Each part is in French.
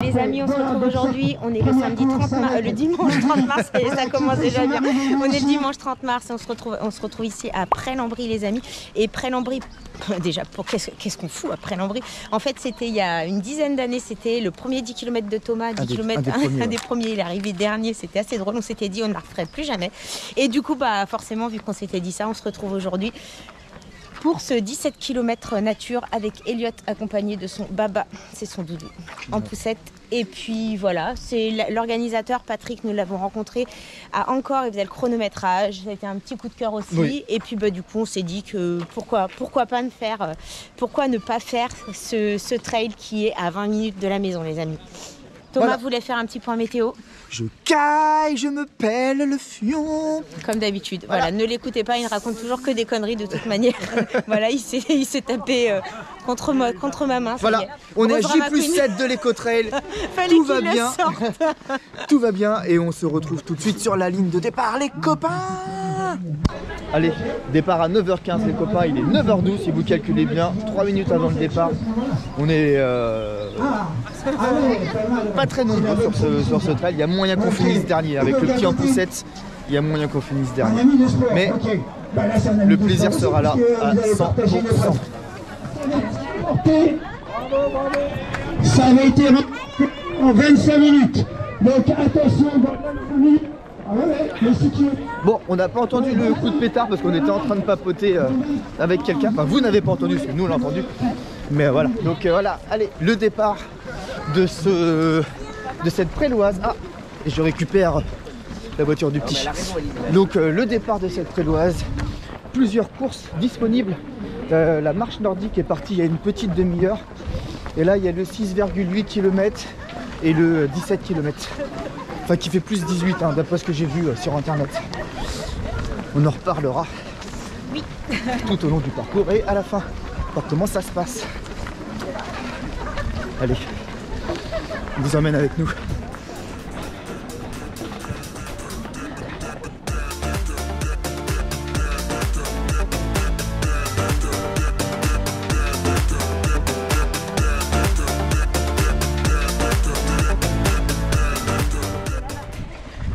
Les amis, on se retrouve aujourd'hui, on est le samedi 30 mars, le dimanche 30 mars, et ça commence déjà bien. On est le dimanche 30 mars et on se retrouve ici à Près-Lambry les amis. Et Près-Lambry, déjà, qu'est-ce qu'on fout à Près-Lambry? En fait, c'était il y a une dizaine d'années, c'était le premier 10 km de Thomas, 10 km, un des premiers, il est arrivé dernier, c'était assez drôle, on s'était dit on ne la referait plus jamais. Et du coup, bah forcément, vu qu'on s'était dit ça, on se retrouve aujourd'hui pour ce 17 km nature avec Elliot accompagné de son baba, c'est son doudou, en poussette. Et puis voilà, c'est l'organisateur Patrick, nous l'avons rencontré à Encore, il faisait le chronométrage, ça a été un petit coup de cœur aussi. Oui. Et puis bah, du coup on s'est dit que pourquoi ne pas faire ce trail qui est à 20 minutes de la maison les amis. Thomas voulait faire un petit point météo. Je caille, je me pèle le fion. Comme d'habitude. Voilà, ne l'écoutez pas, il ne raconte toujours que des conneries de toute manière. Voilà, il s'est tapé contre ma main. Voilà, on est à J+7 de l'Ecotrail. Tout va bien. Tout va bien et on se retrouve tout de suite sur la ligne de départ, les copains. Allez, départ à 9h15 les copains, il est 9h12 si vous calculez bien, 3 minutes avant le départ. On est pas très nombreux sur ce trail, il y a moyen qu'on finisse dernier. Avec le petit en poussette, il y a moyen qu'on finisse dernier. Mais le plaisir sera là à 100%. Ça avait été en 25 minutes. Donc attention, bon, on n'a pas entendu le coup de pétard parce qu'on était en train de papoter avec quelqu'un. Enfin, vous n'avez pas entendu, parce que nous on l'a entendu. Mais voilà, donc voilà, allez, le départ de cette Préloise. Ah, et je récupère la voiture du petit. Donc le départ de cette Préloise, plusieurs courses disponibles. La marche nordique est partie il y a une petite demi-heure. Et là, il y a le 6,8 km et le 17 km. Enfin, qui fait plus 18, hein, d'après ce que j'ai vu sur internet. On en reparlera tout au long du parcours et à la fin, voir comment ça se passe. Allez, on vous emmène avec nous.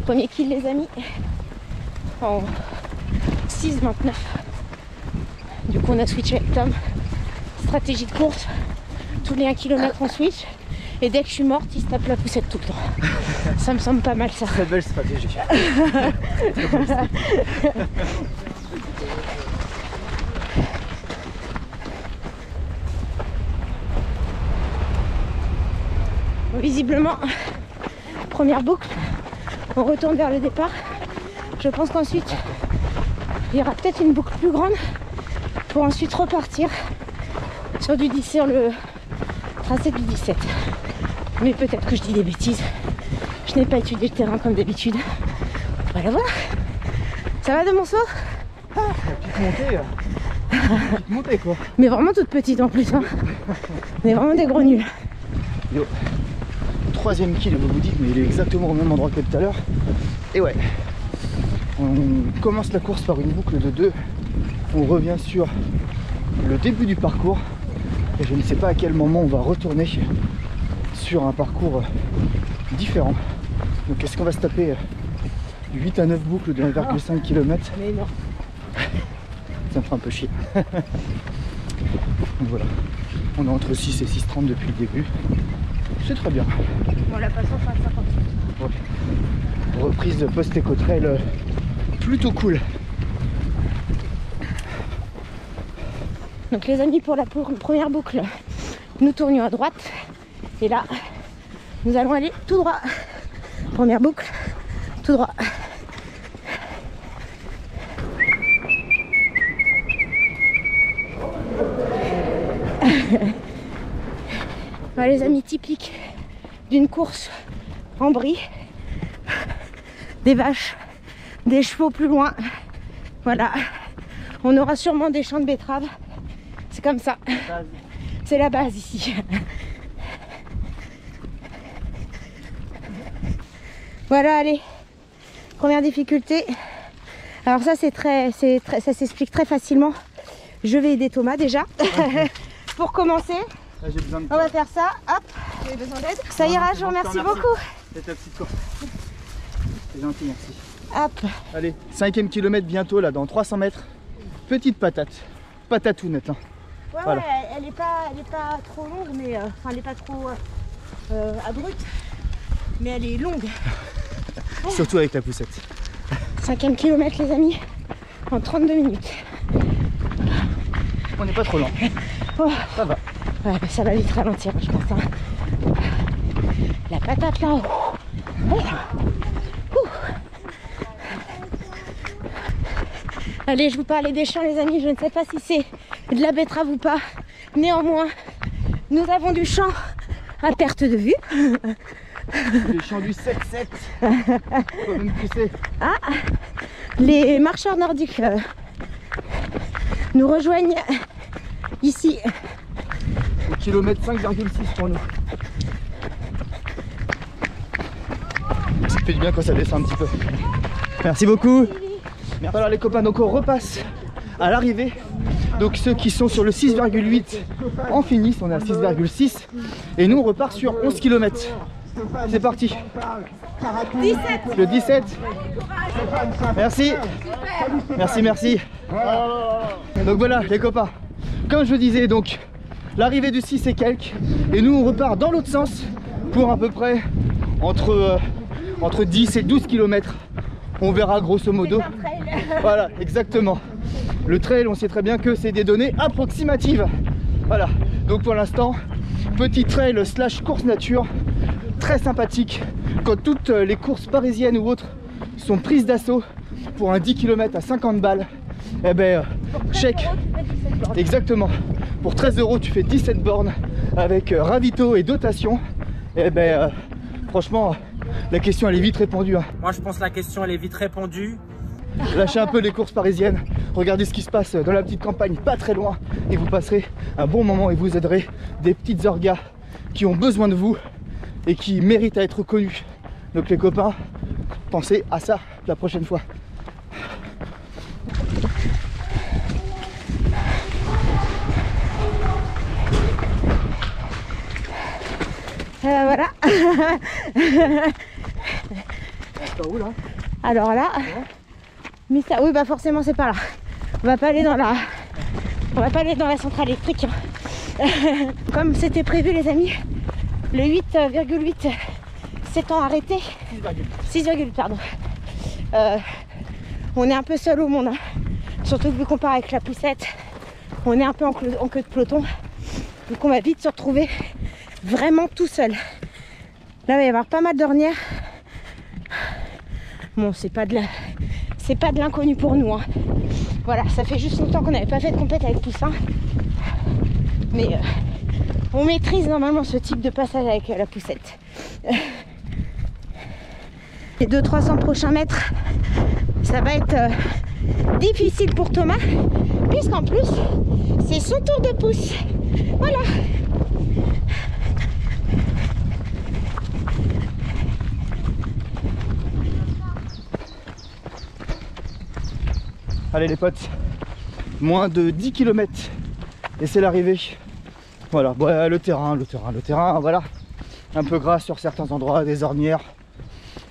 Premier kill les amis en 6,29. Du coup on a switché avec Tom. Stratégie de course, tous les 1 km on switch et dès que je suis morte il se tape la poussette tout le temps. Ça me semble pas mal ça. Très belle stratégie. Visiblement, première boucle. On retourne vers le départ. Je pense qu'ensuite, il y aura peut-être une boucle plus grande pour ensuite repartir sur le tracé du 17. Mais peut-être que je dis des bêtises. Je n'ai pas étudié le terrain comme d'habitude. Voilà, voilà. Ça va de mon saut? Petite montée quoi. Mais vraiment toute petite en plus. Hein. On est vraiment des gros nuls. Yo. Troisième kill, vous vous dites, mais il est exactement au même endroit que tout à l'heure. Et ouais, on commence la course par une boucle de 2. On revient sur le début du parcours. Et je ne sais pas à quel moment on va retourner sur un parcours différent. Donc est-ce qu'on va se taper 8 à 9 boucles de 1,5 km? Mais non. Ça me fera un peu chier. Donc voilà, on est entre 6 et 6,30 depuis le début. C'est très bien. Bon, la passation à 50. Ouais. Reprise de post-Ecotrail plutôt cool. Donc les amis, pour la première boucle, nous tournions à droite. Et là, nous allons aller tout droit. Première boucle, tout droit. Voilà les amis, typiques d'une course en brie. Des vaches, des chevaux plus loin. Voilà. On aura sûrement des champs de betteraves. C'est comme ça. C'est la base ici. Voilà, allez. Première difficulté. Alors ça ça s'explique très facilement. Je vais aider Thomas déjà. Pour commencer, Là, j'ai besoin de on va faire ça, hop, avez besoin d'aide. Ça ira, je vous remercie beaucoup. C'est ta petite course. C'est gentil, merci. Hop. Allez, 5e kilomètre bientôt là, dans 300 mètres. Petite patate. Patatounette. Hein. Ouais, voilà. Ouais, elle est pas trop longue, mais enfin elle est pas trop abrupte, mais elle est longue. Surtout avec la poussette. 5e kilomètre les amis, en 32 minutes. On n'est pas trop lent. Oh. Ça va. Ouais, bah, ça va vite ralentir, je pense. Hein. La patate là. Oh. Allez, je vous parlais des champs les amis, je ne sais pas si c'est de la betterave ou pas. Néanmoins, nous avons du champ à perte de vue. Les champs du 7-7. Faut même pousser. Ah, les marcheurs nordiques nous rejoignent ici. Au kilomètre 5,6 pour nous. Ça fait du bien quand ça descend un petit peu. Merci beaucoup. Merci. Alors les copains, donc on repasse à l'arrivée. Donc ceux qui sont sur le 6,8 en finissent, on est à 6,6. Et nous on repart sur 11 km. C'est parti. 17. Le 17. Merci. Merci, merci. Donc voilà les copains. Comme je disais, donc l'arrivée du 6 et quelques. Et nous on repart dans l'autre sens pour à peu près entre 10 et 12 km. On verra grosso modo. Voilà, exactement. Le trail, on sait très bien que c'est des données approximatives. Voilà, donc pour l'instant, petit trail slash course nature, très sympathique. Quand toutes les courses parisiennes ou autres sont prises d'assaut pour un 10 km à 50 balles, eh ben, check. Exactement. Pour 13 € tu fais 17 bornes avec ravito et dotation. Et ben, franchement, la question elle est vite répondue. Hein. Moi je pense que la question elle est vite répondue. Lâchez un peu les courses parisiennes, regardez ce qui se passe dans la petite campagne, pas très loin, et vous passerez un bon moment et vous aiderez des petites orgas qui ont besoin de vous et qui méritent à être connus. Donc les copains, pensez à ça la prochaine fois. Voilà. Où là? Alors là, mais ça, oui bah forcément c'est pas là. On va pas aller dans la centrale électrique. Comme c'était prévu les amis, le 8,8 s'étant arrêté, 6,8 pardon. On est un peu seul au monde, hein. Surtout que vu qu'on part avec la poussette, on est un peu en queue de peloton. Donc on va vite se retrouver vraiment tout seul. Là il va y avoir pas mal d'ornières. Bon, c'est pas de l'inconnu pour nous. Hein. Voilà, ça fait juste longtemps qu'on n'avait pas fait de compète avec Poussin. Mais on maîtrise normalement ce type de passage avec la poussette. Les 200-300 prochains mètres, ça va être difficile pour Thomas, puisqu'en plus, c'est son tour de pouce. Voilà. Allez les potes, moins de 10 km et c'est l'arrivée. Voilà, ouais, le terrain, voilà. Un peu gras sur certains endroits, des ornières.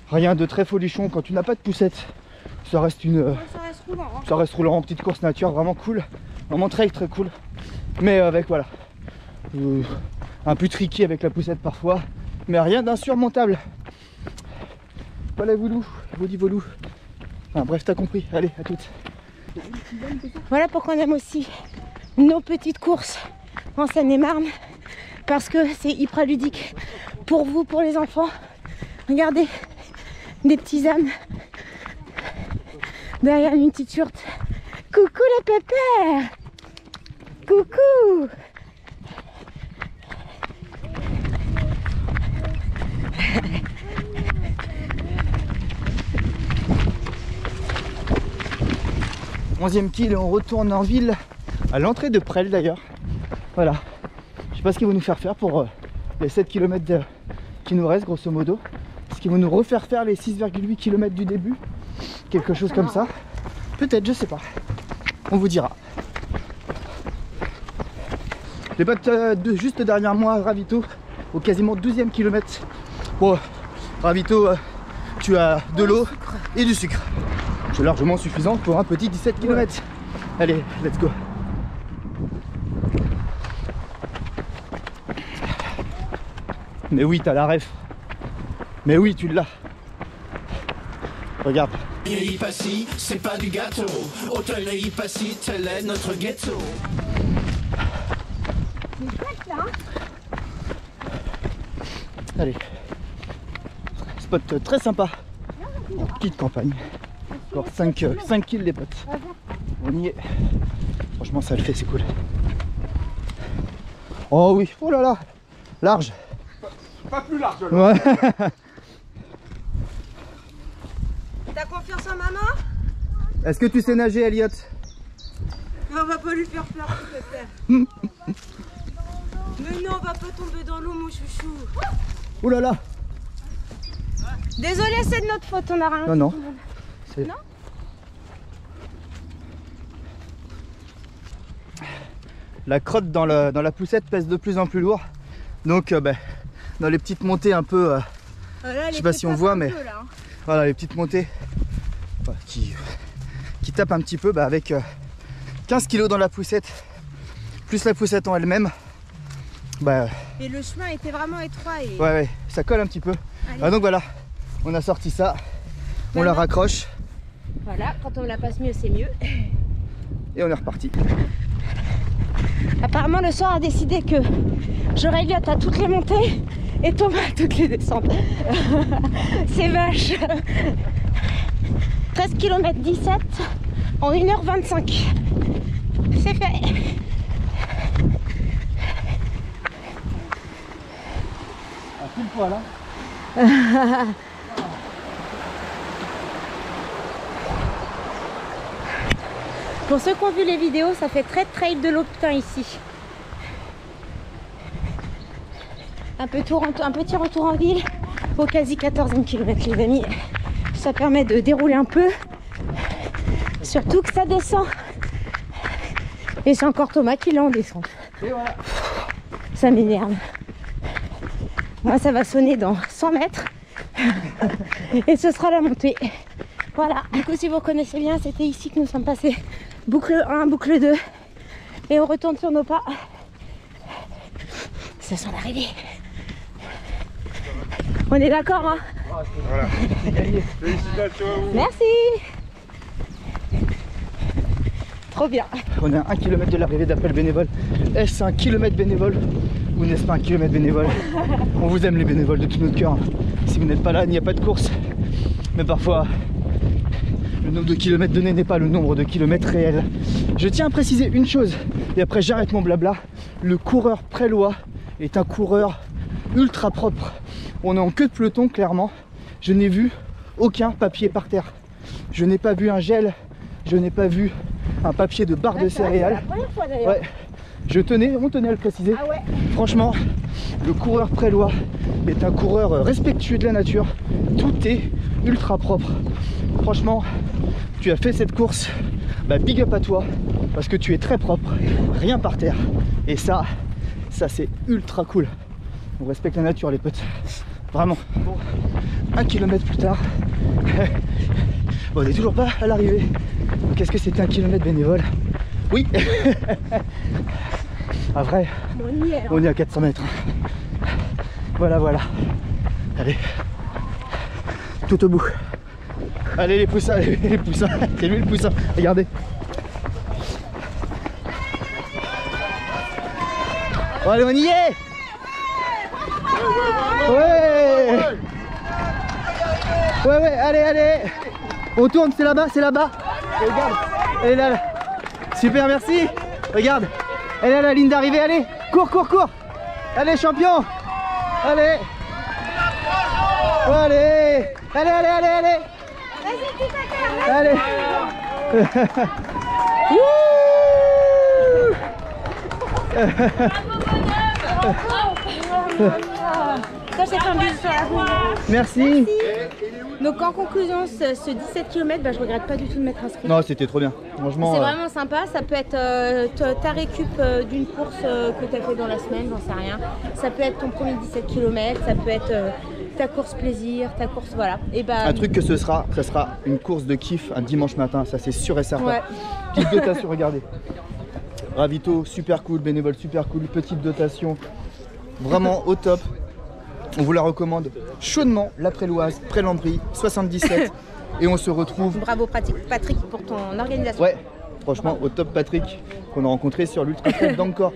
Rien de très folichon quand tu n'as pas de poussette. Ça reste roulant, hein. Ça reste roulant, petite course nature, vraiment cool. Vraiment très cool. Mais avec voilà, un peu tricky avec la poussette parfois. Mais rien d'insurmontable. Voilà Voulou, Volou. Enfin, bref, t'as compris, allez, à toutes. Voilà pourquoi on aime aussi nos petites courses en Seine-et-Marne, parce que c'est hyper ludique pour vous, pour les enfants. Regardez, des petits ânes derrière une petite yourte. Coucou les pépères. Coucou. Onzième kill et on retourne en ville, à l'entrée de Presles d'ailleurs. Voilà, je sais pas ce qu'ils vont nous faire pour les 7 km qui nous restent grosso modo. Est-ce qu'ils vont nous refaire faire les 6,8 km du début? Quelque chose comme ça. Peut-être, je sais pas. On vous dira. Les potes, juste derrière moi, ravito, au quasiment 12e kilomètre. Bon, ravito, tu as de l'eau et du sucre. C'est largement suffisant pour un petit 17 km. Allez, let's go. Mais oui, t'as la ref. Mais oui, tu l'as. Regarde. Passy, c'est pas du gâteau. Hôtel Passy, tel est notre ghetto. Allez. Spot très sympa. En petite campagne. Encore 5 kills les potes. On y est. Franchement ça le fait, c'est cool. Oh oui, oh là là. Large. Pas plus large là. Ouais. T'as confiance en maman? Est-ce que tu sais nager, Elliot? On va pas lui faire peur, s'il te plaît. Mais non, on va pas tomber dans l'eau, mon chouchou. Oh là là. Désolé, c'est de notre faute, on a rien. Non, non. Non. La crotte dans la poussette pèse de plus en plus lourd. Donc dans les petites montées un peu, je sais pas si on voit, mais voilà les petites montées qui tapent un petit peu avec 15 kg dans la poussette, plus la poussette en elle-même. Et le chemin était vraiment étroit. Et... Ouais, ça colle un petit peu. Donc voilà, on a sorti ça, on la raccroche. Voilà, quand on la passe mieux, c'est mieux. Et on est reparti. Apparemment, le soir a décidé que j'aurais Elliot à toutes les montées et Thomas à toutes les descentes. C'est vache. 13 km 17 en 1h25. C'est fait. À pile poil, hein. Pour ceux qui ont vu les vidéos, ça fait très trail de l'Optin ici. Un petit retour en ville au quasi 14e kilomètre, les amis. Ça permet de dérouler un peu. Surtout que ça descend. Et c'est encore Thomas qui l'a en descente. Et voilà. Ça m'énerve. Moi, ça va sonner dans 100 mètres. Et ce sera la montée. Voilà. Du coup, si vous reconnaissez bien, c'était ici que nous sommes passés. Boucle 1, boucle 2. Et on retourne sur nos pas. Ça sent l'arrivée. On est d'accord, hein? Voilà. Félicitations à vous. Merci. Trop bien. On est à 1 km de l'arrivée d'Appel Bénévole. Est-ce un kilomètre bénévole ou n'est-ce pas un kilomètre bénévole? On vous aime les bénévoles de tout notre cœur. Si vous n'êtes pas là, il n'y a pas de course. Mais parfois, le nombre de kilomètres donné n'est pas le nombre de kilomètres réels. Je tiens à préciser une chose, et après j'arrête mon blabla. Le coureur prélois est un coureur ultra propre. On est en queue de peloton, clairement. Je n'ai vu aucun papier par terre. Je n'ai pas vu un gel. Je n'ai pas vu un papier de barre de céréales. C'est la première fois d'ailleurs. Ouais. On tenait à le préciser. Ah ouais. Franchement, le coureur prélois est un coureur respectueux de la nature. Tout est ultra propre. Franchement, tu as fait cette course, big up à toi, parce que tu es très propre, rien par terre. Et ça c'est ultra cool. On respecte la nature, les potes. Vraiment. Bon, 1 kilomètre plus tard, bon, on n'est toujours pas à l'arrivée. Qu'est-ce que c'était 1 kilomètre bénévole? Oui. À vrai, on est à 400 mètres. Voilà. Allez, tout au bout. Allez les poussins, c'est lui le poussin, regardez. Bon, allez, on y est. Ouais, allez. On tourne, c'est là-bas. Regarde, elle est là. Super, merci. Regarde, elle est à la ligne d'arrivée, allez. Cours. Allez, champion. Allez. Allez. Allez. Ça, c'est un bisou sur la roue. Merci. Donc en conclusion, ce 17 km, je regrette pas du tout de m'être inscrite. Non, c'était trop bien. Franchement. C'est vraiment sympa. Ça peut être ta récup d'une course que tu as fait dans la semaine, j'en sais rien. Ça peut être ton premier 17 km, ça peut être ta course plaisir, ta course, voilà. Et un truc que ça sera une course de kiff un dimanche matin, ça c'est sûr et certain. Ouais. Petite dotation, regardez. Ravito, super cool, bénévole, super cool, petite dotation, vraiment au top. On vous la recommande chaudement, la Préloise, Pré-Lambry, 77. Et on se retrouve. Bravo Patrick pour ton organisation. Ouais, franchement, au top Patrick, qu'on a rencontré sur l'Ultra Trail d'Angkor.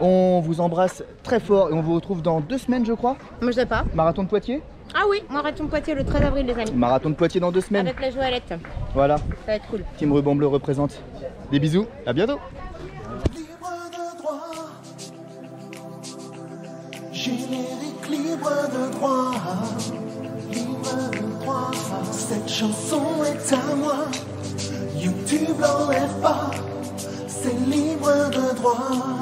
On vous embrasse très fort et on vous retrouve dans 2 semaines, je crois. Moi, je sais pas. Marathon de Poitiers? Ah oui, marathon de Poitiers le 13 avril, les amis. Marathon de Poitiers dans 2 semaines. Avec la Joëlette. Voilà. Ça va être cool. Team Ruban Bleu représente. Des bisous, à bientôt. Générique libre de droit, libre de droit. Cette chanson est à moi, YouTube l'enlève pas, c'est libre de droit.